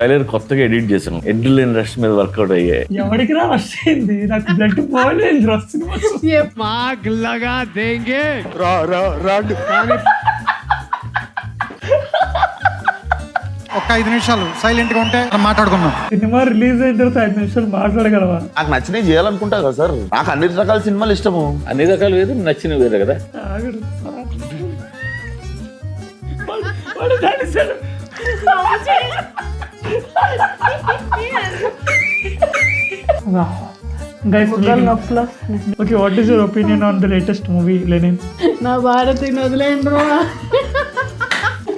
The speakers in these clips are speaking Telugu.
ట్రైలర్ కొత్తగా ఎడిట్ చేశాను. ఎడ్యులేని రష్ మీద వర్కౌట్ అయ్యాయి. ఎవరికి రా రష్ అయింది? నాకు బ్లడ్ పోలేదు రష్ ఒక 5 నిమిషాలు సైలెంట్ గా ఉంటే మాట్లాడుకుందాం. సినిమా రిలీజ్ అయిన తర్వాత 5 నిమిషాలు మాట్లాడగలవా? నాకు నచ్చినవి చేయాలనుకుంటా కదా సార్. నాకు అన్ని రకాల సినిమాలు ఇష్టము. అన్ని రకాలు వేరు, నచ్చినవి వేరు కదా. ఆగడు. వాడు దానిసాడు. Guys, okay, what is your opinion on the latest movie, Lenin? నా భారతిని వదిలేండ్రా,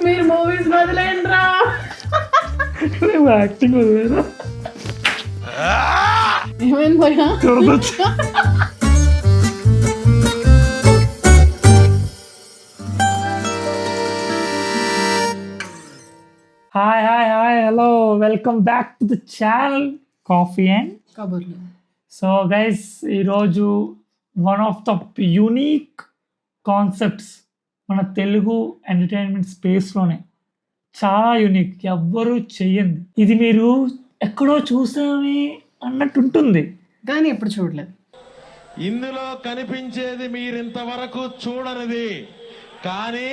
మీరు మూవీస్ వదిలేండ్రా. యాక్టింగ్ వదిలేదా? ఏమైంది భయ్యా? Hi hello, welcome back to the channel coffee and కబుర్లు. సో గైస్, ఈరోజు one of the unique concepts మన తెలుగు ఎంటర్టైన్మెంట్ స్పేస్లోనే చాలా యూనిక్, ఎవ్వరూ చెయ్యండి. ఇది మీరు ఎక్కడో చూసామే అన్నట్టు ఉంటుంది, కానీ ఎప్పుడు చూడలేదు. ఇందులో కనిపించేది మీరింతవరకు చూడనిది, కానీ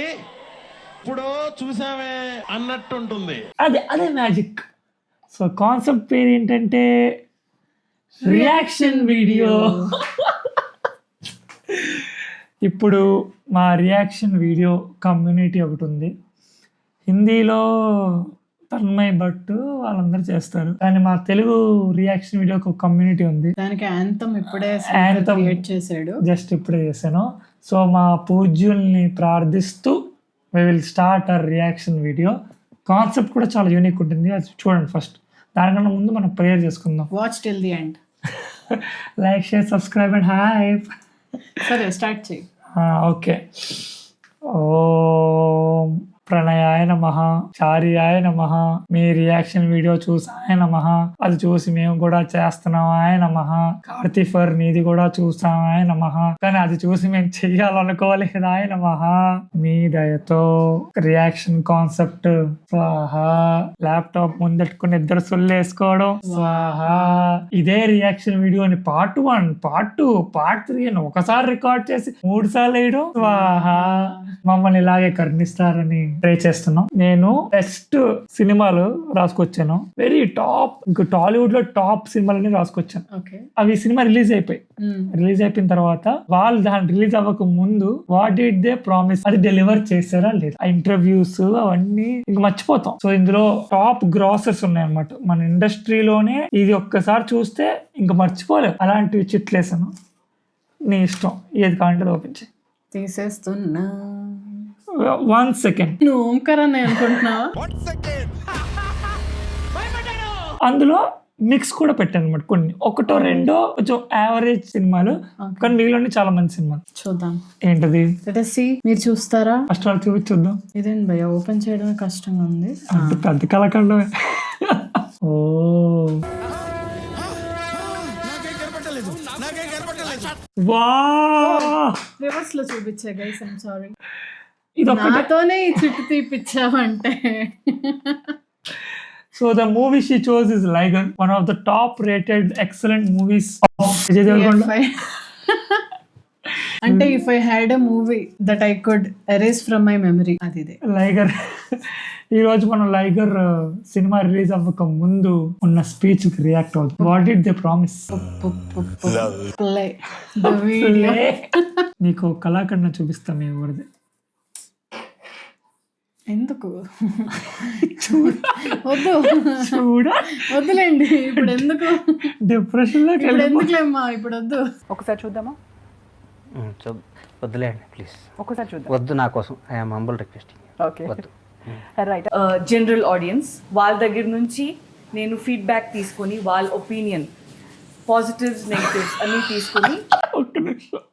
ఇప్పుడు చూసామే అన్నట్టుంటుంది. అదే మ్యాజిక్. సో కాన్సెప్ట్ పేరు ఏంటంటే రియాక్షన్ వీడియో. ఇప్పుడు మా రియాక్షన్ వీడియో కమ్యూనిటీ ఒకటి ఉంది. హిందీలో తన్మయ్ భట్ వాళ్ళందరూ చేస్తారు, కానీ మా తెలుగు రియాక్షన్ వీడియో ఒక కమ్యూనిటీ ఉంది. దానికి యాంథమ్ ఇప్పుడే Anthem క్రియేట్ చేశాడు. జస్ట్ ఇప్పుడే చేశాను. సో మా పూజ్యుల్ని ప్రార్థిస్తూ we will start our reaction video. Concept కూడా చాలా యూనిక్ ఉంటుంది, అది చూడండి ఫస్ట్. దానికన్నా ముందు మనం ప్రేయర్ చేసుకుందాం. Watch till the end. Like, share, subscribe and hi. సరే, స్టార్ట్ చేయి. ఓకే. ఓం ప్రణయాయ నమః, చార్యాయ నమః, మీ రియాక్షన్ వీడియో చూసాయ నమః, అది చూసి మేము కూడా చేస్తున్నామాయ నమః, కార్తిఫర్ నీది కూడా చూసామాయ నమః, కానీ అది చూసి మేము చెయ్యాలనుకోలేదాయ నమః, మీ దయతో రియాక్షన్ కాన్సెప్ట్ స్వాహా. ల్యాప్టాప్ ముందెట్టుకుని ఇద్దరు సొల్లేసుకోవడం స్వాహా. ఇదే రియాక్షన్ వీడియోని పార్ట్ 1, పార్ట్ 2, పార్ట్ 3 అని ఒకసారి రికార్డ్ చేసి 3 సార్లు వేయడం స్వాహా. మమ్మల్ని ఇలాగే కరుణిస్తారని ట్రై చేస్తున్నాం. నేను బెస్ట్ సినిమాలు రాసుకొచ్చాను, వెరీ టాప్, ఇంకా టాలీవుడ్ లో టాప్ సినిమాలని రాసుకొచ్చాను. అవి సినిమా రిలీజ్ అయిపోయిన తర్వాత వాళ్ళు దాని రిలీజ్ అవ్వక ముందు వాట్ డిడ్ దే ప్రామిస్, అది డెలివర్ చేశారా లేదా, ఆ ఇంటర్వ్యూస్ అవన్నీ ఇంక మర్చిపోతాం. సో ఇందులో టాప్ గ్రాసర్స్ ఉన్నాయన్నమాట మన ఇండస్ట్రీలోనే. ఇది ఒక్కసారి చూస్తే ఇంక మర్చిపోలేవు. అలాంటివి చిట్లేసాను, నీ ఇష్టం ఏది కావాలంటే ఓపెన్ చేయి. తీసేస్తున్నా. 1 సెకండ్. నువ్వు ఓంకార్ అని అనుకుంటున్నావా? అందులో మిక్స్ కూడా పెట్టాను అనమాట. కొన్ని 1-2 కొంచెం యావరేజ్ సినిమాలు, కానీ మిగిలిన చాలా మంచి సినిమాలు. చూద్దాం ఏంటది? మీరు చూస్తారా? ఫస్ట్ వాళ్ళు చూపించుద్దాం. ఇదేంటి భయ్యా, ఓపెన్ చేయడమే కష్టంగా ఉంది. పెద్ద కళాఖండమే. ఓ వా, రివర్స్ లో చూపించా గైస్, ఐమ్ సారీ. ఇది నాతోనే ఈ చుట్టు తీపిచ్చావంటే. So the movie she chose is Liger, one of the top rated excellent movies of Vijay Deverakonda. అంటే if I had a movie that I could erase from my memory, అది ఇదే లైగర్. ఈ రోజు మనం లైగర్ సినిమా రిలీజ్ అవ్వక ముందు ఉన్న స్పీచ్ కి రియాక్ట్ అవుతుంది. What did they promise? Play the video. నీకు కళాఖండం చూపిస్తాం మేము ఎవరిది. ఎందుకు వద్దు, వద్దులేండి ఇప్పుడు ఎందుకు డిప్రెషన్ లో ఇప్పుడు ఎందుకులేమ్మా, ఇప్పుడు వద్దు. ఒకసారి చూద్దామా? వద్దులేండి ప్లీజ్, ఒకసారి చూద్దాం. వద్దు, నా కోసం ఐఎమ్ హంబుల్ రిక్వెస్టింగ్. ఓకే, వద్దు. రైట్. జనరల్ ఆడియన్స్ వాళ్ళ దగ్గర నుంచి నేను ఫీడ్బ్యాక్ తీసుకొని వాళ్ళ ఒపీనియన్, పాజిటివ్స్ నెగిటివ్స్ అన్నీ తీసుకొని. ఒక్క నిమిషం,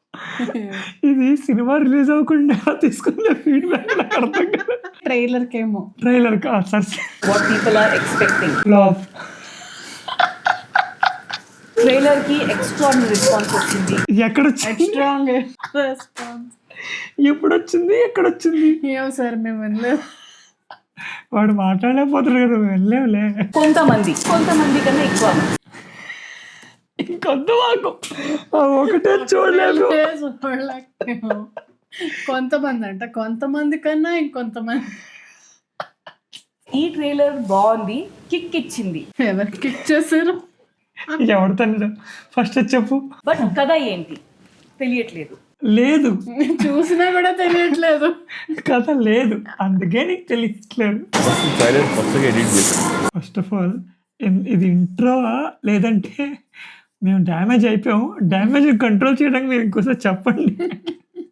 ఇది సినిమా రిలీజ్ అవ్వకుండా తీసుకున్న ఫీడ్బ్యాక్ నాకు అర్థం కదా. ట్రైలర్ కేమో, ట్రైలర్ కా sir. What people are expecting. Flop. Trailer కి ఎక్స్ట్రాడినరీ రెస్పాన్స్ వచ్చింది. ఎక్కడ వచ్చింది? Strong response. ఎప్పుడు వచ్చింది? ఎక్కడ వచ్చింది? ఏమో సార్ మేము వినలేదు. వాడు మాట్లాడలేకపోతారు కదా, వెళ్ళలేవులే. కొంతమంది కన్నా ఎక్కువ. ఇంకొద్దు మాకు, ఆ ఒకటే చూడలేదు. చూడలేకపోయాము. కొంతమంది అంట, కొంతమంది కన్నా ఇంకొంతమంది. ఈ ట్రైలర్ బాగుంది, కిక్ ఇచ్చింది. ఎవరికి కిక్ చేశారు? ఎవరు తల్లి ఫస్ట్ చెప్పు. బట్ కథ ఏంటి తెలియట్లేదు. లేదు, చూసినా కూడా తెలియట్లేదు. కథ లేదు, అందుకే నీకు తెలియట్లేదు. ట్రైలర్ కొత్తగా ఎడిట్ చేశాను. ఫస్ట్ ఆఫ్ ఆల్ ఇది ఇంట్రో లేదంటే మేము డ్యామేజ్ అయిపోయాము. డ్యామేజ్ కంట్రోల్ చేయడానికి మీరు ఇంకోసారి చెప్పండి.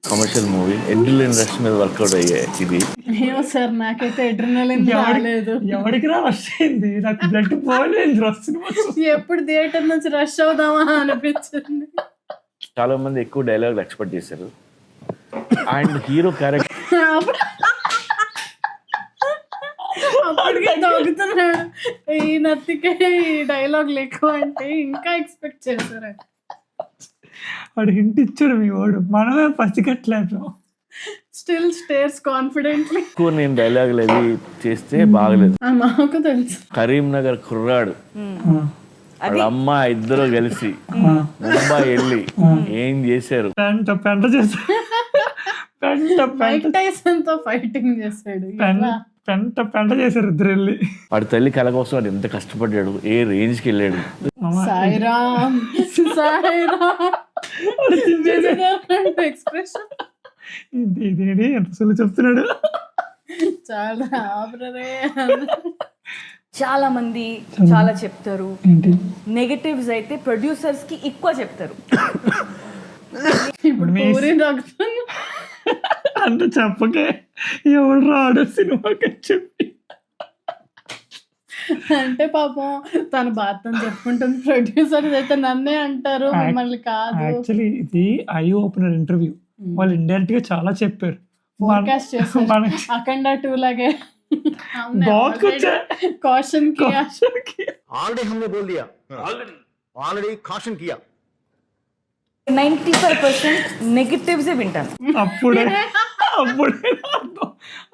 కమర్షియల్ మూవీ ఎడ్రినలిన్ రష్ మీద వర్కౌట్ అయ్యాయి. ఇది ఏమో సార్, నాకైతే ఎడ్రినలిన్ రాలేదు. ఎవరికి రష్ అయింది? నాకు బ్లడ్ పోలేదు. రష్ ఎప్పుడు థియేటర్ నుంచి రష్ అవుదామా అనిపించింది. చాలా మంది ఎక్కువ డైలాగ్ ఎక్స్పెక్ట్ చేశారు. అండ్ హీరో క్యారెక్టర్ అప్పటికే తగ్గుతున్నాడు. ఈ నత్తికే ఈ డైలాగులు ఎక్కువ అంటే ఇంకా ఎక్స్పెక్ట్ చేశారు. వాడు హింట్ ఇచ్చాడు మీ వాడు, మనమే పసిగట్లేదు. Still stairs confidently. ఎక్కువ నేను డైలాగులు అవి చేస్తే బాగలేదు. మాకు తెలుసు. కరీంనగర్ కుర్రాడు వాళ్ళ అమ్మ ఇద్దరు కలిసి ముంబై వెళ్ళి ఏం చేశారు? పెంట చేశాడు. మైక్ టైసన్ తో ఫైటింగ్ చేశాడు. పెంట చేశారు ఇద్దరు వెళ్ళి. వాడి తల్లి కళ కోసం వాడు ఎంత కష్టపడ్డాడు, ఏ రేంజ్ కి వెళ్ళాడు. సాయిరామ్ ఎక్స్ప్రెషన్ ఇదేంటి ఎంత సులు చెప్తున్నాడు. చాలా ఆబ్రరే. చాలా మంది చాలా చెప్తారు. ఏంటి నెగటివ్స్ అయితే ప్రొడ్యూసర్స్ కి ఎక్కువ చెప్తారు. ఇప్పుడు పూరి రక్తం అంత చెప్పకే, ఎవరు రాడు సినిమాకి చెప్పి. అంటే పాపం తన బాధని చెప్పుకుంటుంది. ప్రొడ్యూసర్స్ అయితే నన్నే అంటారు, మిమ్మల్ని కాదు. యాక్చువల్లీ ఇది ఐ ఓపెనర్ ఇంటర్వ్యూ. వాళ్ళు ఇండైరెక్ట్ గా చాలా చెప్పారు. ఫోర్కాస్ట్ చేస్తారు. అఖండ 2 లాగే बहुत कुछ है। कॉशन किया। ऑलरेडी हमने बोल दिया, ऑलरेडी कॉशन किया। 95% నెగటివ్స్ వింటాను.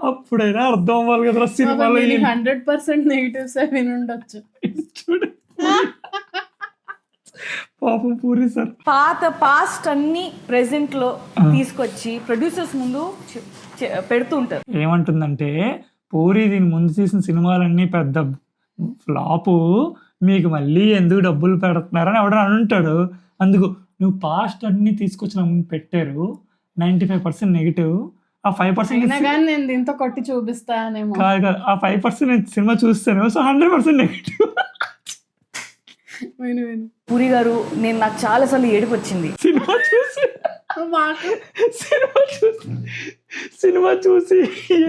అప్పుడైనా అర్థం అవ్వాలి కదా సినిమాలో. 100% నెగటివ్స్ వినుండొచ్చు. చూడు పాపం పూరి సార్ పాస్ట్ అన్ని ప్రెసెంట్ లో తీసుకొచ్చి ప్రొడ్యూసర్స్ ముందు పెడుతూ ఉంటారు. ఏమంటుందంటే పూరి దీని ముందు తీసిన సినిమాలన్నీ పెద్ద ఫ్లాపు, మీకు మళ్ళీ ఎందుకు డబ్బులు పెడుతున్నారని ఎవడో అంటాడు. అందుకు నువ్వు పాస్ట్ అన్ని తీసుకొచ్చిన ముందు పెట్టారు, 95% నెగిటివ్. ఆ 5% కానీ నేను దీంతో కొట్టి చూపిస్తానేమో. కాదు కాదు, ఆ 5% నేను సినిమా చూస్తాను. So 100% negative. పూరి గారు, నాకు చాలా సార్లు ఏడుపు వచ్చింది సినిమా చూసి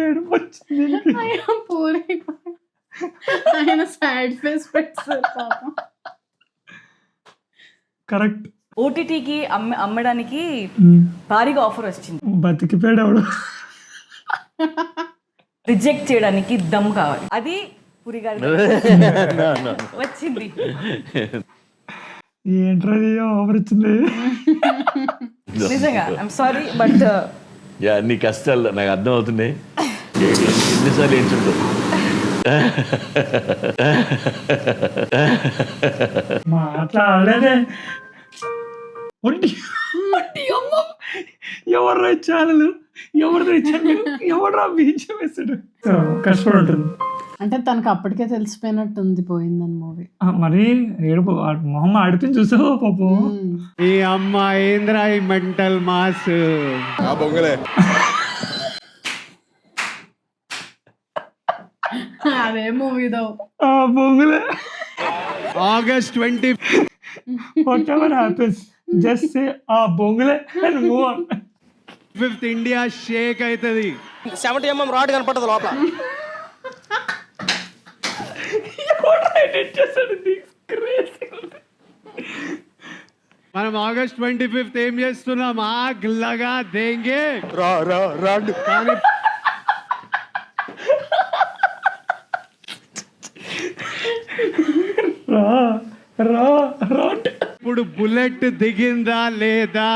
ఏడుపు వచ్చింది. పూరి ఆయన సాడ్ ఫేస్ పెట్టారు పాపం. కరెక్ట్. ఓటీటీకి అమ్మడానికి భారీగా ఆఫర్ వచ్చింది. బతికిపోయాడు ఎవడు. రిజెక్ట్ చేయడానికి దమ్ కావాలి. అది పూరి గారి వచ్చింది. ఏంట్రది ఆఫర్ వచ్చింది నిజంగా. ఐఎమ్ సారీ బట్ యా నీ కష్టాలు నాకు అర్థం అవుతున్నాయి. ఎన్నిసార్లు ఏంటుంటావు మాట్లాడలేదే. ఎవర్రా ఛానల్, ఎవరిదో ఛానల్, ఎవడరా బీజం వేసాడు. కష్టపడి ఉంటుంది. అంటే తనకు అప్పటికే తెలిసిపోయినట్టుంది పోయిందని మూవీ. మరి ఏడుపు మొహమ్మ ఆడిపోయి చూసావు పాపం. ఈ అమ్మ ఏంద్రా ఈ మెంటల్ మాస్. అదే మూవీదో ఆ బొంగులే. August 20 whatever happens just say ఆ బొంగులే and move on. 5th India shake అవుతుంది. 70mm రాడ్ కనపడదు లోపల. మనం ఆగస్ట్ 25th ఏం చేస్తున్నాం? ఆగ్ లగా దేంగే. రాడ్ కానీ ఇప్పుడు బుల్లెట్ దిగిందా లేదా?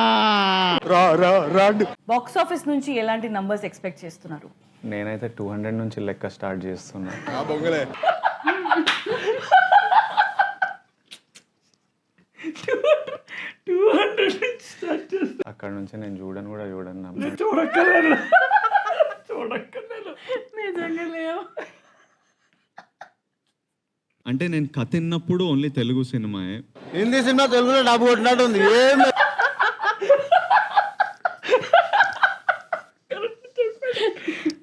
బాక్స్ ఆఫీస్ నుంచి ఎలాంటి నంబర్స్ ఎక్స్పెక్ట్ చేస్తున్నారు? నేనైతే 200 నుంచి లెక్క స్టార్ట్ చేస్తున్నా. అక్కడ నుంచి నేను చూడను కూడా చూడను. చూడక్కర్లేదు. నిజంగా లేవు. అంటే నేను కథ విన్నప్పుడు ఓన్లీ తెలుగు సినిమాయే. హిందీ సినిమా తెలుగులో డబ్బు కొట్టినట్టు ఉంది. ఏం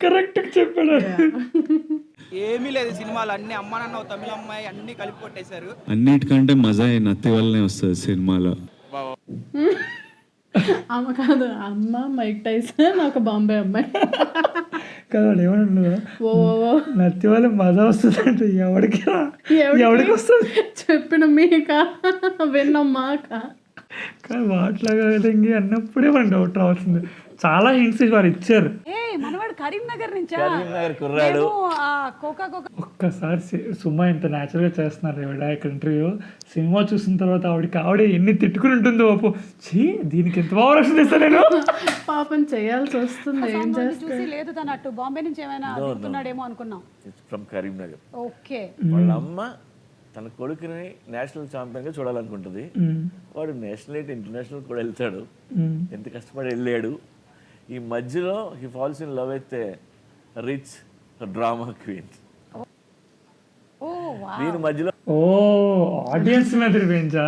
కరెక్ట్ చెప్పాడు. ఏమీ లేదు సినిమాలు, అన్ని అమ్మ నాన్న తమిళ అమ్మాయి అన్ని కలిపి కొట్టేశారు. అన్నిటికంటే మజా నత్తి వల్లనే వస్తుంది సినిమాలో. అమ్మ కాదు, అమ్మ మైక్ టైసన్, ఒక బాంబే అమ్మాయి కదా ఏమన్నా ఓ నత్తి వల్ల మజా వస్తుందంటే ఎవరికి వస్తుంది చెప్పిన మీక విన్నమ్మాక. కానీ వాటిలాగా అన్నప్పుడే మనం డౌట్ రావాల్సింది. చాలా హింట్స్ వారు ఇచ్చారు. మనవాడు కరీంనగర్ నుంచా? కరీంనగర్ కుర్రాడు. ఒక్కసారి సుమా ఇంత న్యాచురల్ గా చేస్తున్నారు ఇక్కడ ఇంటర్వ్యూ. సినిమా చూసిన తర్వాత ఆవిడ ఎన్ని తిట్టుకుని ఉంటుందో పాపు. దీనికి ఎంత బాగా రక్షణ చేస్తాను నేను. పాపం చేయాల్సి వస్తుంది. ఏం చేస్తే లేదు తను అటు బాంబే నుంచి ఏమైనా దిగుతున్నాడేమో అనుకున్నాం. ఫ్రమ్ కరీంనగర్. ఓకే. వాళ్ళ అమ్మ తన కొడుకుని నేషనల్ ఛాంపియన్ గా చూడాలనుకుంటుంది. వాడు నేషనల్ అయితే ఇంటర్నేషనల్ కూడా వెళ్తాడు. ఎంత కష్టపడి వెళ్ళాడు. ఈ మధ్యలో హీ ఫాల్స్ ఇన్ లవ్ అయితే రిచ్ డ్రామా క్వీన్. దీని మధ్యలో ఆడియన్స్ మీద రివెంజా?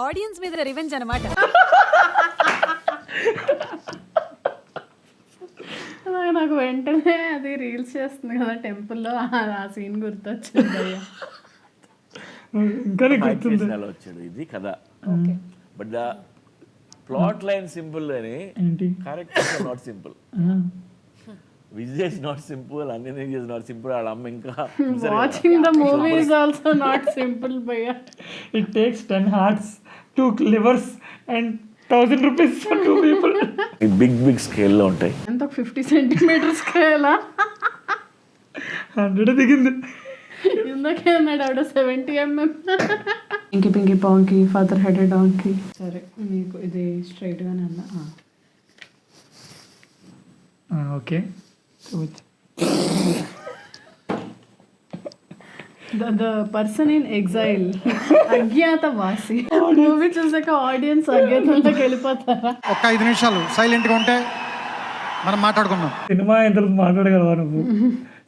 ఆడియన్స్ మీద రివెంజ్ అన్నమాట. నాకు వెంటనే అది రీల్స్ చేస్తుంది కదా టెంపుల్లో, ఆ సీన్ గుర్తొచ్చింది. ఇంకా వచ్చాడు ఇది కదా. But the plot line simple అని, characters not simple. Vijay is not simple, అన్ని ఇస్ నాట్ సింపుల్. వాళ్ళ అమ్మ ఇంకా watching the movie is also not simple భయ్యా. It takes 10 hearts, 2 livers and 1000 rupees for 2 people. ఈ బిగ్ స్కేల్ లో ఉంటాయి. ఎంత 50 centimeters స్కేలా? 100 దిగింది. ఇందాకే అన్నాడు ఆవిడ 70 mm. Pinky pinky ponky father headed donkey. సరే మీకు ఇది స్ట్రైట్ గానే ఉందా? Okay. The person in exhale, Agnyaathavaasi. Movie చూసాక ఆడియన్స్ అజ్ఞాతంలోకి వెళ్ళిపోతారా? ఒక్క 5 నిమిషాలు సైలెంట్ గా ఉంటే మనం మాట్లాడుకుందాం. సినిమా అయిన తర్వాత మాట్లాడగలవా నువ్వు?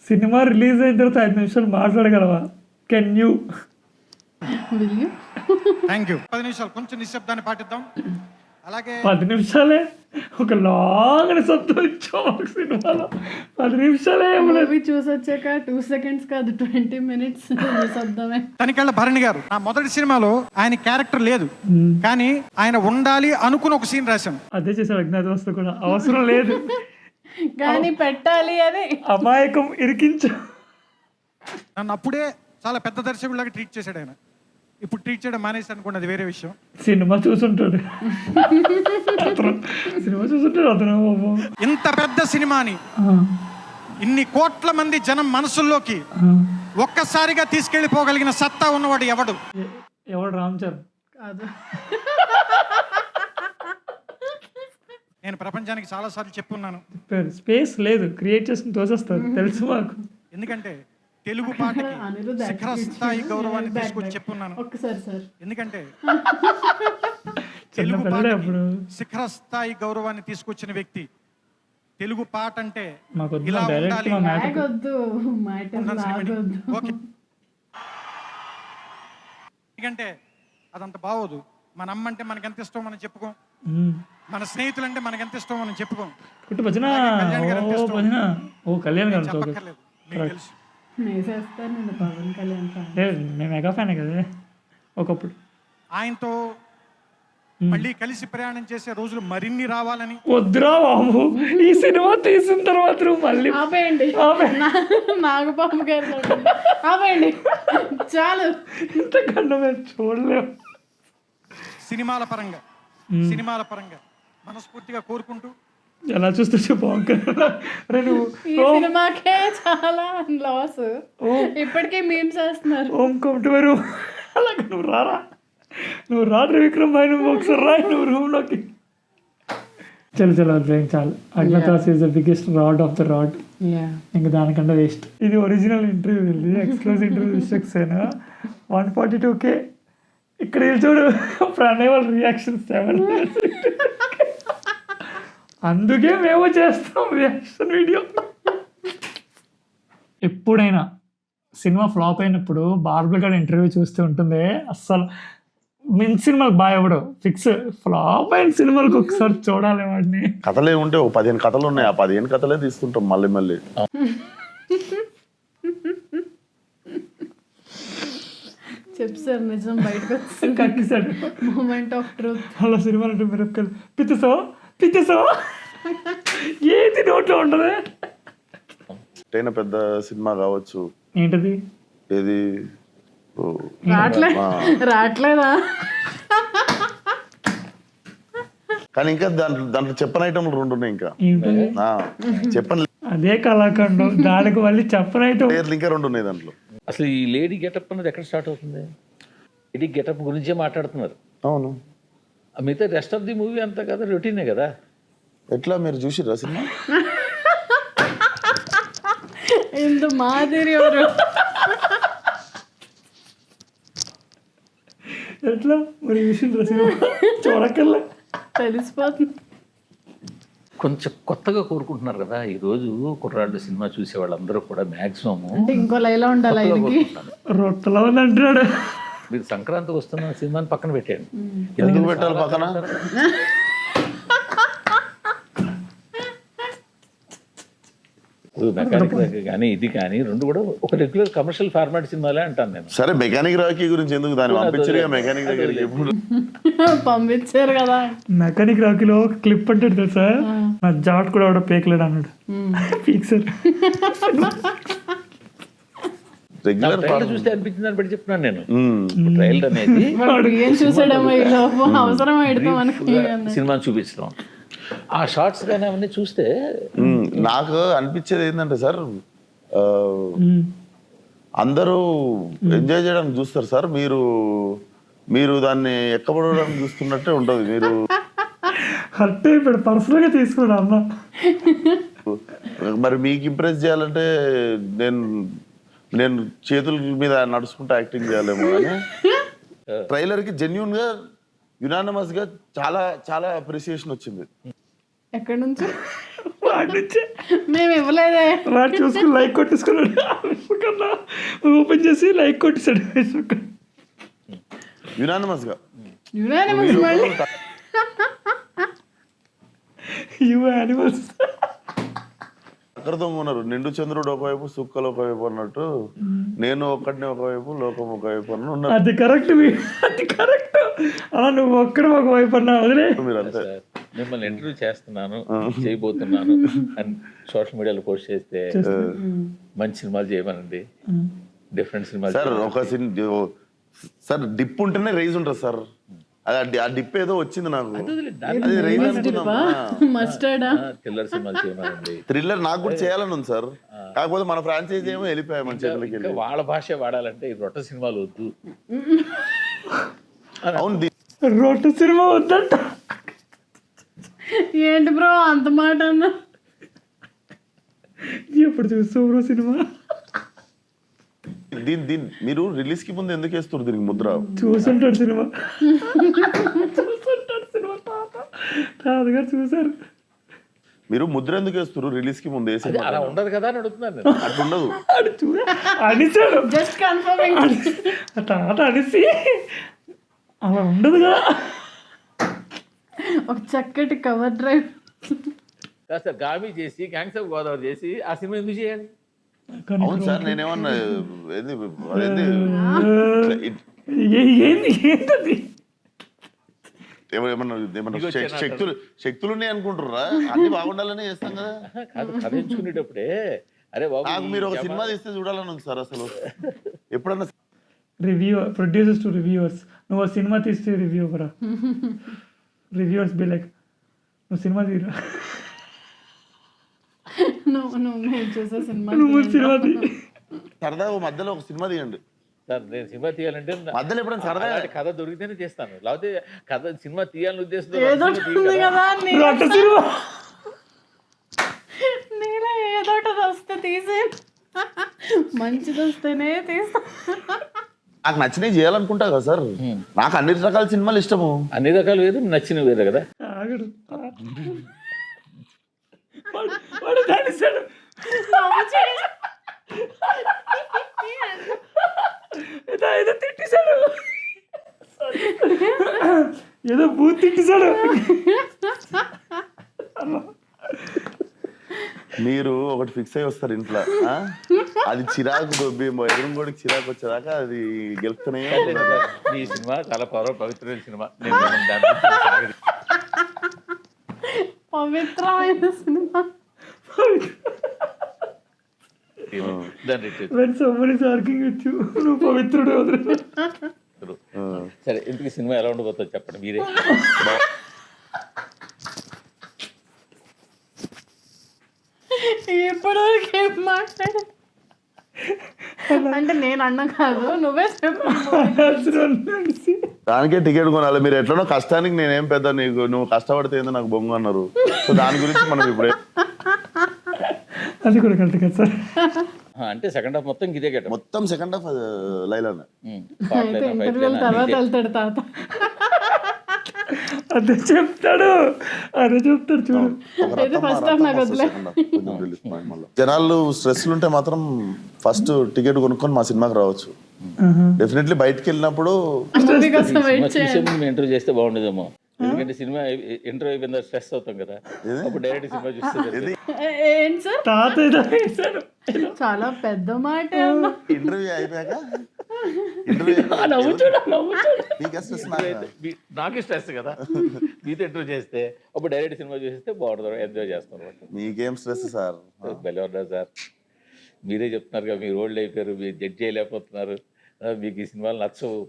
సినిమా రిలీజ్ అయిన తర్వాత 5 నిమిషాలు మాట్లాడగలవా? Can you? Thank you. 10 నిమిషాలు కొంచెం నిశ్శబ్దాన్ని పాటిద్దాం. అలాగే 10 నిమిషాలే ఒక లాంగ్ నిశ్శబ్దం ఇచ్చాం సినిమాలో. 10 నిమిషాలే మూవీ చూసి వచ్చాక 2 seconds కాదు 20 minutes నిశ్శబ్దమే. తనికెళ్ళ భరణి గారు, నా మొదటి సినిమాలో ఆయన క్యారెక్టర్ లేదు, కానీ ఆయన ఉండాలి అనుకుని ఒక సీన్ రాశాను. అదే చేశాడు అజ్ఞాతవాసిలో కూడా. అవసరం లేదు కానీ పెట్టాలి అని అమాయకం ఇరికించు. నన్ను అప్పుడే చాలా పెద్ద దర్శకుడిలాగా ట్రీట్ చేశాడు ఆయన. ఇప్పుడు ట్రీట్ చేయడం మానేసి అనుకోండి, అది వేరే విషయం. సినిమా చూసుంటాడు అతను. ఇంత పెద్ద సినిమాని ఇన్ని కోట్ల మంది జనం మనసుల్లోకి ఒక్కసారిగా తీసుకెళ్లిపోగలిగిన సత్తా ఉన్నవాడు ఎవడు? రామ్ చరణ్ కాదు. నేను ప్రపంచానికి చాలా సార్లు చెప్పున్నాను, స్పేస్ లేదు, క్రియేట్ చేసుకుని తోసేస్తారు, తెలుసు మాకు. ఎందుకంటే తెలుగు పాటకి శిఖర స్థాయి గౌరవాన్ని తీసుకొచ్చి చెప్పున్నాను. ఒక్కసారి సార్, ఎందుకంటే తెలుగు పాటకి శిఖర స్థాయి గౌరవాన్ని తీసుకొచ్చిన వ్యక్తి. తెలుగు పాట అంటే ఇలా ఉండాలి. ఓకే, ఎందుకంటే అదంత బాగోదు. మన అమ్మ అంటే మనకి ఎంత ఇష్టం మనం చెప్పుకోం, మన స్నేహితులు అంటే మనకి ఎంత ఇష్టం మనం చెప్పుకోం. కళ్యాణ్ గారు చెప్పక్కర్లేదు, మీకు తెలుసు. మేము మెగా ఫ్యాన్ కదా ఒకప్పుడు. ఆయనతో మళ్ళీ కలిసి ప్రయాణం చేసే రోజులు మరిన్ని రావాలని. వద్దురా బాబు, ఈ సినిమా తీసిన తర్వాత మళ్ళీ ఆపేయండి. నాగబాబు గారు ఆపేయండి, చాలు. ఇంతకన్నా మేము చూడలేము. సినిమాల పరంగా మనస్ఫూర్తిగా కోరుకుంటూ, ఎలా చూస్తే సినిమాకే చాలా లాస్. ఇప్పటికే మీమ్స్ వేస్తున్నారు. ఓం కంటువారు అలాగే నువ్వు రా త్రివిక్రమ్ భాయ్, నువ్వు ఒకసారి రా నువ్వు రూమ్ లోకి. చలో వదిలేం చాలు. అజ్ఞాతాస్ is the biggest rod of the rod. Yeah ఇంకా దానికంటే వేస్ట్. ఇది ఒరిజినల్ ఇంటర్వ్యూ, ఇది ఎక్స్క్లూజివ్ ఇంటర్వ్యూ విశ్వక్సేన 142K. ఇక్కడ చూడు ప్రణయ్ వాళ్ళ రియాక్షన్ 7. అందుకే మేము చేస్తాం రియాక్షన్ వీడియో. ఎప్పుడైనా సినిమా ఫ్లాప్ అయినప్పుడు బార్బర్ గారి ఇంటర్వ్యూ చూస్తూ ఉంటుంది. అస్సలు మిన్ సినిమాలకు బాగా ఇవ్వడు, ఫిక్స్. ఫ్లాప్ అయిన సినిమాలకు ఒకసారి చూడాలి వాడిని. కథలే ఉంటే 15 కథలు ఉన్నాయి, ఆ 15 కథలే తీస్తుంటాం మళ్ళీ. చెప్పు సార్, నిజం బయటకు కక్కిసాడు. Moment of truth. అలా సినిమాలు అంటే మిరపకాయలు పిచ్చసో ఏది నోట్లో ఉండదు. పెద్ద సినిమా కావచ్చు. ఏంటది? ఏది రావట్లేదా? కానీ ఇంకా దాంట్లో చెప్పని ఐటమ్లు 2 ఉన్నాయి. ఇంకా చెప్పని అదే కళాఖండం, దానికి మళ్ళీ చెప్పని ఐటమ్ ఇంకా 2 ఉన్నాయి దాంట్లో. అసలు ఈ లేడీ గెటప్ అనేది ఎక్కడ స్టార్ట్ అవుతుంది? లేడీ గెటప్ గురించే మాట్లాడుతున్నారు. అవును, మిగతా రెస్ట్ ఆఫ్ ది మూవీ అంతా కదా రొటీనే కదా. ఎట్లా మీరు చూసిర్రా సినిమా? ఎంత మాదిరి ఎవరు ఎట్లా మరి విషయం చూడక్కర్లే తెలిసిపోతుంది. కొంచెం కొత్తగా కోరుకుంటున్నారు కదా ఈరోజు కుర్రాళ్ళు. సినిమా చూసే వాళ్ళందరూ కూడా మ్యాక్సిమం అంటే ఇంకో లైలా ఉండాలి ఆయనకి. రొట్టెలో ఉంది అంటున్నాడు. మీరు సంక్రాంతికి వస్తున్న సినిమాని పక్కన పెట్టండి. ఎందుకు పెట్టాలి పక్కన? మెకానిక్ కానీ ఇది కానీ 2 కూడా ఒక రెగ్యులర్ కమర్షియల్ ఫార్మాట్ సినిమాలే అంటాను నేను. సరే, మెకానిక్ రాకీ గురించి ఎందుకు? దాన్ని పంపించారు మెకానిక్ దగ్గరికి. ఎప్పుడు పంపించారు కదా. మెకానిక్ రాకీలో ఒక క్లిప్ అంటాడు తెలుసా, నా జాట్ కూడా ఆవిడ పేకలేడు అన్నాడు. పీక్సర్ రెగ్యులర్ ట్రైలర్ చూస్తే అనిపించింది దాన్ని బట్టి చెప్తున్నాను నేను. ట్రైలర్ అనేది ఏం చూసాడమ్మా ఈ లోపు అవసరం ఎడతాం అనుకో సినిమాని చూపించడం, ఆ షార్ట్స్ కానీ అవన్నీ చూస్తే నాకు అనిపించేది ఏంటంటే సార్, అందరూ ఎంజాయ్ చేయడానికి చూస్తారు సార్, మీరు దాన్ని ఎక్కబడడానికి చూస్తున్నట్టే ఉంటుంది. మీరు అంటే ఇప్పుడు పర్సనల్గా తీసుకున్నాడు అన్న. మరి మీకు ఇంప్రెస్ చేయాలంటే నేను చేతుల మీద నడుచుకుంటూ యాక్టింగ్ చేయాలేమో అని. ట్రైలర్కి జెన్యున్గా యునానిమస్గా చాలా చాలా అప్రిసియేషన్ వచ్చింది. ఎక్కడి నుంచి? వాడి నుంచే. మేము ఇవ్వలేదే. వాడు చూసుకుని లైక్ కొట్టేసుకున్నాడు. ఓపెన్ చేసి లైక్ కొట్టేసాడు. యునానిమస్గా యానిమల్స్ అక్కడితో ఉన్నారు. నిండు చంద్రుడు ఒకవైపు, సుక్కలు ఒకవైపు అన్నట్టు నేను ఒకటిని ఒకవైపు, లోకం ఒకవైపు అన్న ఉన్నారు. అది కరెక్ట్, అది కరెక్ట్. అలా నువ్వు ఒక్కడు ఒకవైపు అన్నా వదిలే. మీరు అంతే. మిమ్మల్ని ఇంటర్వ్యూ చేస్తున్నాను, చేయబోతున్నాను అని సోషల్ మీడియాలో పోస్ట్ చేస్తే మంచి సినిమాలు చేయమనండి, డిఫరెంట్ సినిమాలు. సార్ డిప్ ఉంటేనే రైజ్ ఉంటుంది సార్. అది ఆ డిప్ ఏదో వచ్చింది నాకు. థ్రిల్లర్ నాకు కూడా చేయాలని ఉంది సార్. కాకపోతే మన ఫ్రాంచైజీ ఏమో వెళ్ళిపోయాయి మన చేతులకి. వాళ్ళ భాష వాడాలంటే ఈ రొట్ట సినిమాలు వద్దు. అవును, రొట్ట సినిమా వద్దంట. ఏంటి బ్రో అంత మాట అన్నా? ఎప్పుడు చూస్తావు బ్రో సినిమా? దీని మీరు రిలీజ్ కి ముందు ఎందుకు వేస్తారు దీనికి ముద్ర? చూసుంటాడు సినిమా, తాతగారు చూసారు. మీరు ముద్ర ఎందుకు వేస్తారు రిలీజ్ కి ముందు? వేసి అలా ఉండదు కదా అని అడుగుతున్నాను. అట్లా ఉండదు. అనిసాడు జస్ట్ కన్ఫర్మింగ్. తాత అనిసి అలా ఉండదు కదా. ఒక చక్కటి కవర్ డ్రైవ్ కాస్త గామి చేసి గ్యాంగ్స్ ఆఫ్ గోదావరి చేసి ఆ సినిమా ఎందుకు చేయాలి? అవును సార్, నేనేమన్నా శక్తులు ఉన్నాయి అనుకుంటుర్రా? అన్ని బాగుండాలని చేస్తాం కదా. కాదు, కథ ఎంచుకునేటప్పుడే అరే బాబు నాకు మీరు ఒక సినిమా తీస్తే చూడాలని ఉంది సార్. అసలు ఎప్పుడన్నా రివ్యూ ప్రొడ్యూసర్స్ టు రివ్యూవర్స్, నువ్వు సినిమా తీస్తే రివ్యూ బరా, రివ్యూవర్స్ బి లైక్ నువ్వు సినిమా తీరా, నువ్వు చూసే సినిమా నువ్వు సినిమా తీ. సరదాగా మధ్యలో ఒక సినిమా తీయండి. సార్ నేను సినిమా తీయాలంటే మధ్యలో ఎప్పుడైనా సరదా అలాంటి కథ దొరికితేనే చేస్తాను, లేకపోతే కథ సినిమా తీయాలని ఉద్దేశంతో ఏదో ఉంది కదా నేనే ఏదో ఒకటి వస్తే తీసే మంచిది వస్తేనే తీస్తా. నాకు నచ్చినవి చేయాలనుకుంటా కదా సార్. నాకు అన్ని రకాల సినిమాలు ఇష్టము. అన్ని రకాలు వేరు, నచ్చినవి వేరు కదా. ఆగడు వాడు దానిస్తాడు. ఏదో తిట్టేశాడు, ఏదో బూత్ తిట్టేశాడు. మీరు ఒకటి ఫిక్స్ అయ్యి వస్తారు ఇంట్లో, అది చిరాకు దొబ్బి ఎదురు కూడా చిరాకు వచ్చేదాకా అది గెలుపుతూనే ఉంటుంది. ఈ సినిమా చాలా పవిత్రమైన సినిమా. నేను దాని గురించి సాగదు. పవిత్రమైన సినిమా. దాన్ని When someone is arguing with you, నువ్వు పవిత్రుడు వదిలేదు. సరే, ఇంటికి సినిమా ఎలా ఉండబోతుందో చెప్పండి మీరే. ఇప్పటివరకు ఏం మాట్లాడ అంటే నేను అన్న కాదు, నువ్వే చెప్పు. దానికే టికెట్ కొనాలి. మీరు ఎట్లనో కష్టానికి నేనేం పెద్ద నీకు నువ్వు కష్టపడితే ఏందో నాకు బొంగు అన్నారు. సో దాని గురించి మనం ఇప్పుడే అది కూడా కరెక్ట్ కదా సార్. అంటే సెకండ్ హాఫ్ మొత్తం ఇదే గెట, మొత్తం సెకండ్ హాఫ్ లైలానే. అయితే ఇంటర్వ్యూల తర్వాత వెళ్తాడు తాత. అదే చెప్తాడు చూడు. అయితే ఫస్ట్ హాఫ్ నాకు వదిలే. జనాలు స్ట్రెస్ ఉంటే మాత్రం ఫస్ట్ టికెట్ కొనుక్కొని మా సినిమాకి రావచ్చు. డెఫినెట్లీ బయటకు వెళ్ళినప్పుడు మూవీ కోసం వెయిట్ చేయాలి. ఇంటర్వ్యూ చేస్తే బాగుండేదేమో, ఎందుకంటే సినిమా ఇంటర్వ్యూ అయిపోయిందా స్ట్రెస్ అవుతాం కదా, అప్పుడు డైరెక్ట్ సినిమా చూస్తే ఏంటి సార్ తాత ఏదో వేశాడు. చాలా పెద్ద మాట. ఇంటర్వ్యూ అయిపోయాక నాకే స్ట్రెస్ కదా. మీతో ఇంటర్వ్యూ చేస్తే అప్పుడు డైరెక్ట్ సినిమా చూస్తే బాగుంటుంది, ఎంజాయ్ చేస్తాం. మీకేం స్ట్రెస్ సార్? బెలవర్డా సార్, మీరే చెప్తున్నారు కదా, మీరు ఓల్డ్ అయిపోయారు, మీరు జడ్జ్ చేయలేకపోతున్నారు, మీకు ఈ సినిమాలు నచ్చవు.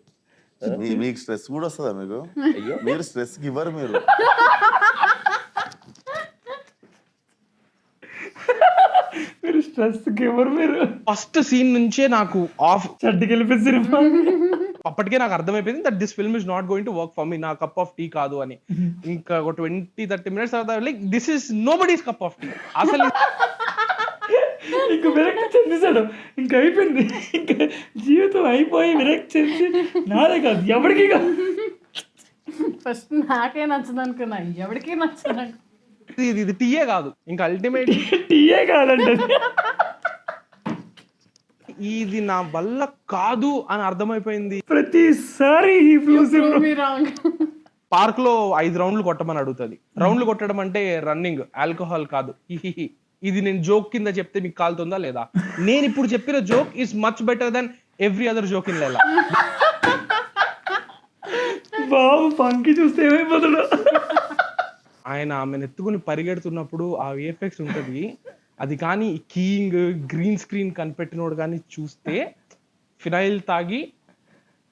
మీకు స్ట్రెస్ కూడా వస్తుందా? మీకు మీరు స్ట్రెస్ ఇవ్వరు. మీరు స్ట్రెస్ ఎవరు? మీరు ఫస్ట్ సీన్ నుంచే నాకు ఆఫ్ చెడ్డకి వెళ్ళిపోయి అప్పటికే నాకు అర్థమైపోయింది that this film is not going to work for me, నా కప్ ఆఫ్ టీ కాదు అని. ఇంకా ఒక 20-30 minutes తర్వాత like this is nobody's cup of tea. అసలు ఇంకా విరక్తి చెందేశాడు. ఇంకా అయిపోయింది, ఇంకా జీవితం అయిపోయి విరక్తి చెంది నాదే కాదు ఎవరికి కాదు. ఫస్ట్ నాకే నచ్చదు అనుకున్నా, ఎవరికి నచ్చదు. ఇది టీయే కాదు, ఇంకా అల్టిమేట్ టీయే కాదండి, ఇది నా వల్ల కాదు అని అర్థమైపోయింది. ప్రతిసారి పార్క్ లో 5 రౌండ్లు కొట్టమని అడుగుతుంది. రౌండ్లు కొట్టడం అంటే రన్నింగ్, ఆల్కహాల్ కాదు. ఇది నేను జోక్ కింద చెప్తే మీకు కాలుతుందా లేదా? నేను ఇప్పుడు చెప్పిన joke is much better than every other joke in Laila. బాబు పంకి చూస్తే ఏమైపోతాడు. ఆయన ఆమెను ఎత్తుకుని పరిగెడుతున్నప్పుడు ఆ విఎఫ్ఎక్స్ ఉంటుంది, అది కానీ కీయింగ్ గ్రీన్ స్క్రీన్ కనిపెట్టినోడు కానీ చూస్తే ఫినాయిల్ తాగి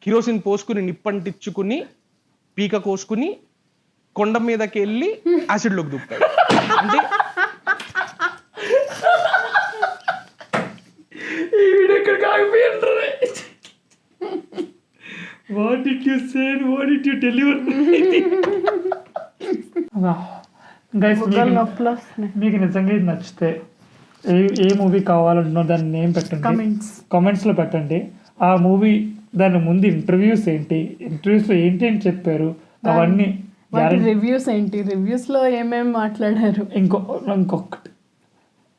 కిరోసిన్ పోసుకుని నిప్పంటించుకుని పీక కోసుకుని కొండ మీదకి వెళ్ళి యాసిడ్లోకి దూకుతాడు. అంటే ఈ వీడియో ఇక్కడ కాకపోయింది. What did you say? What did you deliver? Guys, మీకు నిజంగా ఇది నచ్చితే ఏ మూవీ కావాలంటున్నో దాన్ని నేమ్ పెట్టండి, కామెంట్స్లో పెట్టండి. ఆ మూవీ దాని ముందు ఇంటర్వ్యూస్ ఏంటి, ఇంటర్వ్యూస్లో ఏంటి అని చెప్పారు అవన్నీ, రివ్యూస్ ఏంటి, రివ్యూస్లో ఏమేమి మాట్లాడారు. ఇంకొకటి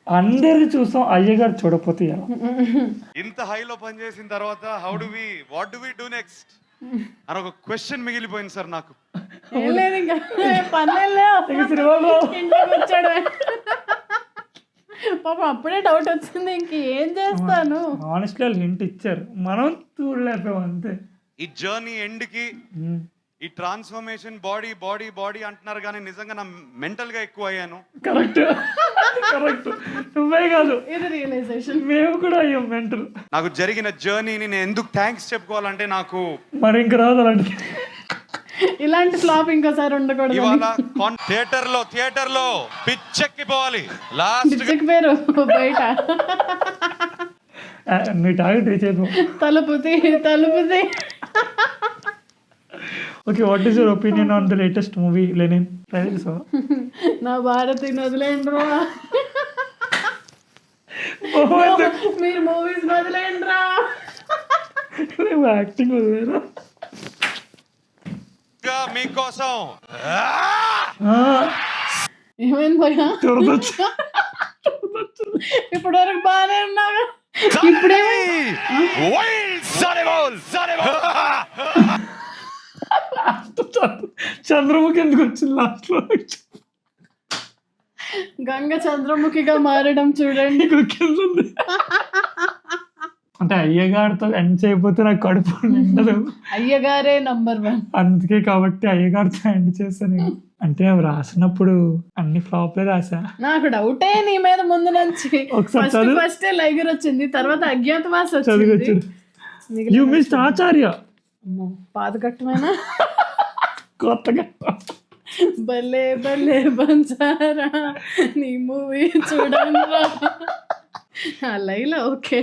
అందరిది చూసాం, అయ్యగారు చూడకపోతే ఎలా? ఇంత హైలో పనిచేసిన తర్వాత what do we do next అని ఒక క్వశ్చన్ మిగిలిపోయింది సార్ నాకు. ఏం లేదు, ఇంకా పాపం అప్పుడే డౌట్ వచ్చింది, ఇంకేం చేస్తాను. ఆనెస్ట్లీ వాళ్ళు హింట్ ఇచ్చారు, మనం చూడలేకపోయాం అంతే. ఈ జర్నీ ఎండ్కి ఈ ట్రాన్స్ఫర్మేషన్ బాడీ బాడీ బాడీ అంటున్నారు, కానీ నిజంగా నా మెంటల్ గా ఎక్కువ అయ్యాను. కరెక్ట్, నువ్వే కాదు, ఇది రియలైజేషన్, మేము కూడా అయ్యాం మెంటల్. నాకు జరిగిన జర్నీని నేను ఎందుకు థ్యాంక్స్ చెప్పుకోవాలంటే నాకు మరి ఇంక రాదు అలాంటి ఇలాంటి ఫ్లాప్ ఇంకోసారి ఉండకూడదు. ఇవాళ థియేటర్ లో పిచ్చెక్కిపోవాలి. లాస్ట్ పేరు బయట నీ టార్గెట్ రీచ్ అయిపో. తలుపుతి. Okay, what is your opinion on the latest movie Lenin? So నా భారతిని వదిలేండ్రా, మీరు మూవీస్ వదిలేండ్రా. యాక్టింగ్ వదిలేరా? మీకోసం ఏమైంది భయ్యా? ఇప్పటి వరకు బాగానే ఉన్నాగా, ఇప్పుడేమో చంద్రముఖి ఎందుకు వచ్చింది లాస్ట్ లో? గంగ చంద్రముఖిగా మారడం చూడండి. అంటే అయ్యగారితో ఎండ్ చేయకపోతే నాకు కడుపు నిండదు. అయ్యగారే నంబర్ 1. అందుకే కాబట్టి అయ్యగారితో ఎండ్ చేస్తాను నేను. అంటే రాసినప్పుడు అన్ని ఫ్లాప్లే రాసా. నాకు డౌటే నీ మీద ముందు నుంచి. ఒకసారి చదువు. ఫస్ట్ లైగర్ వచ్చింది, తర్వాత అజ్ఞాతవాస చదివి వచ్చింది. యు మిస్డ్ ఆచార్య. పాత కట్టమేనా? కొత్తగా భలే భలే బంజారా నీ మూవీ చూడండిరా. లైలా ఓకే,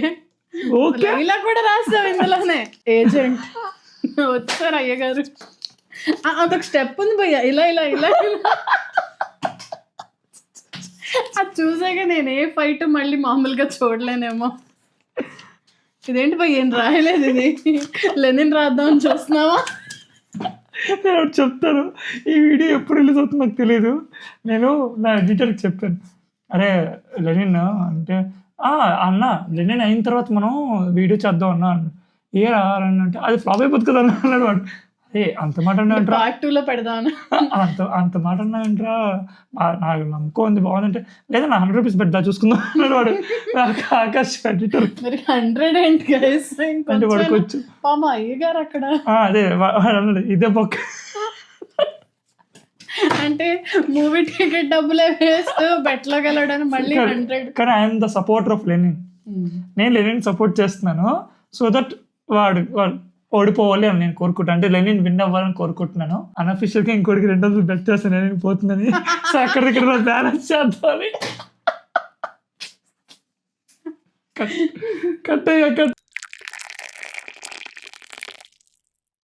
లైలా కూడా రాస్తావు ఇందులోనే. ఏజెంట్ వచ్చారు అయ్యగారు. అదొక స్టెప్ ఉంది భయ్య, ఇలా ఇలా ఇలా అది చూసాక నేను ఏ ఫైట్ మళ్ళీ మామూలుగా చూడలేనేమో. ఇదేంటి భయ్య ఏం రాయలేదు, ఇది లెనిన్ రాద్దామని చూస్తున్నావా? నేను చెప్తాను, ఈ వీడియో ఎప్పుడు రిలీజ్ అవుతుందో నాకు తెలియదు. నేను నా ఎడిటర్కి చెప్పాను, అరే లెనిన్ అంటే అన్న లెనిన్ అయిన తర్వాత మనం వీడియో చేద్దాం అన్నా. ఏ రావాలని అంటే అది ఫ్లాప్ అయిపోతుంది కదా అన్నాడు వాడు. ఏ అంత మాట అన్నాంట్రా, పార్ట్ 2లో పెడదాం. అంత మాట అన్నాంట్రా, నాకు నమ్మకం ఉంది బాగుందంటే, లేదా నా 100 రూపీస్ పెడతా చూసుకుందాం అన్నాడు వాడు. ఆకాష్ ఎడిటర్. మరి 100 ఏంటి గైస్? అంటే వాడుకోవచ్చు పాపం అయ్యగారు అక్కడ. అదే వాడు అన్నాడు, ఇదే పక్క అంటే మూవీ టికెట్ డబ్బులే వేస్ట్, బెట్లోకి వెళ్ళడానికి మళ్ళీ 100. కానీ I'm the supporter of Lenin. నేను లెనిన్ సపోర్ట్ చేస్తున్నాను సో దట్ వాడు ఓడిపోవాలి అని నేను కోరుకుంటాను. అంటే లెనిన్ విన్ అవ్వాలని కోరుకుంటున్నాను. అన్అఫిషియల్గా ఇంకోటికి 200 బెట్ చేస్తాను, లెనిన్ పోతుందని. సో అక్కడ దగ్గర బ్యాలెన్స్ చేద్దామని. కట్